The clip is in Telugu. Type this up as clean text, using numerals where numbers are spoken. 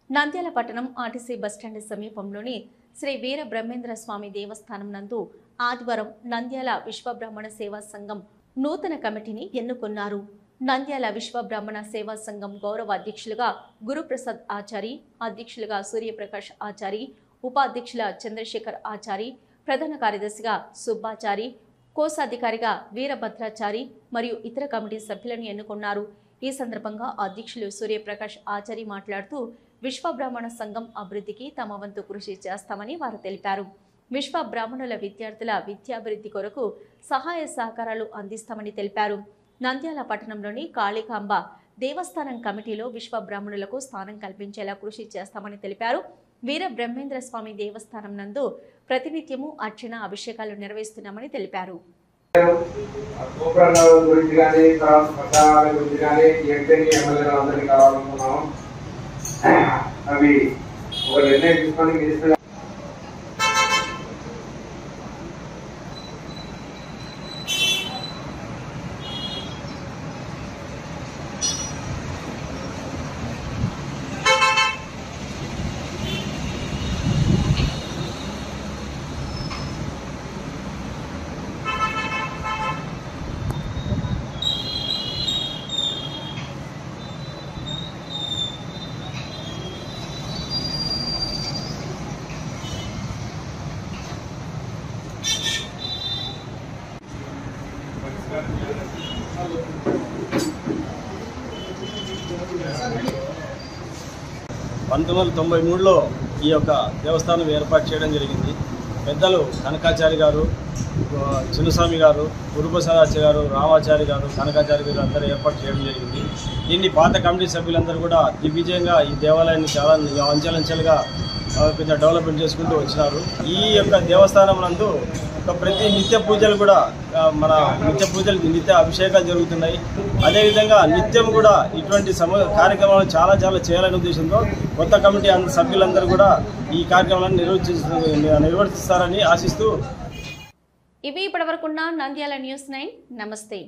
నంద్యాల పట్టణం ఆర్టీసీ బస్టాండ్ సమీపంలోని శ్రీ వీర బ్రహ్మేంద్ర స్వామి దేవస్థానం నందు ఆదివారం నంద్యాల విశ్వబ్రాహ్మణ సేవా సంఘం నూతన కమిటీని ఎన్నుకున్నారు. నంద్యాల విశ్వబ్రాహ్మణ సేవా సంఘం గౌరవ అధ్యక్షులుగా గురుప్రసాద్ ఆచారి, అధ్యక్షులుగా సూర్యప్రకాష్ ఆచారి, ఉపాధ్యక్షుల చంద్రశేఖర్ ఆచారి, ప్రధాన కార్యదర్శిగా సుబ్బాచారి, కోశాధికారిగా వీరభద్రాచారి మరియు ఇతర కమిటీ సభ్యులను ఎన్నుకున్నారు. ఈ సందర్భంగా అధ్యక్షులు సూర్యప్రకాష్ ఆచారి మాట్లాడుతూ విశ్వబ్రాహ్మణ సంఘం అభివృద్ధికి తమ వంతు కృషి చేస్తామని వారు తెలిపారు. విశ్వ బ్రాహ్మణుల విద్యార్థుల విద్యాభివృద్ధి కొరకు సహాయ సహకారాలు అందిస్తామని తెలిపారు. నంద్యాల పట్టణంలోని కాళికాంబ దేవస్థానం కమిటీలో విశ్వ బ్రాహ్మణులకు స్థానం కల్పించేలా కృషి చేస్తామని తెలిపారు. వీర బ్రహ్మేంద్ర స్వామి దేవస్థానం నందు ప్రతినిత్యము అర్చన అభిషేకాలు నిర్వహిస్తున్నామని తెలిపారు. అవి ఒక నిర్ణయం తీసుకొని లో ఈ యొక్క దేవస్థానం ఏర్పాటు చేయడం జరిగింది. పెద్దలు కనకాచారి గారు, చిన్నస్వామి గారు, గురుప్రసాదాచార్య గారు, రామాచారి గారు, కనకాచారి గారు అందరూ ఏర్పాటు చేయడం జరిగింది. దీన్ని పాత కమిటీ సభ్యులందరూ కూడా దిగ్విజయంగా ఈ దేవాలయాన్ని చాలా అంచెలంచెలుగా కొంచెం డెవలప్మెంట్ చేసుకుంటూ వచ్చినారు. ఈ యొక్క దేవస్థానం నందు ప్రతి నిత్య పూజలు కూడా మన నిత్య అభిషేకాలు జరుగుతున్నాయి. అదేవిధంగా నిత్యం కూడా ఇటువంటి కార్యక్రమాలు చాలా చేయాలనే ఉద్దేశంతో కొత్త కమిటీ సభ్యులందరూ కూడా ఈ కార్యక్రమాలను నిర్వర్తిస్తారని ఆశిస్తూ ఇవి ఇప్పటివరకున్న నంద్యాల న్యూస్ 9. నమస్తే.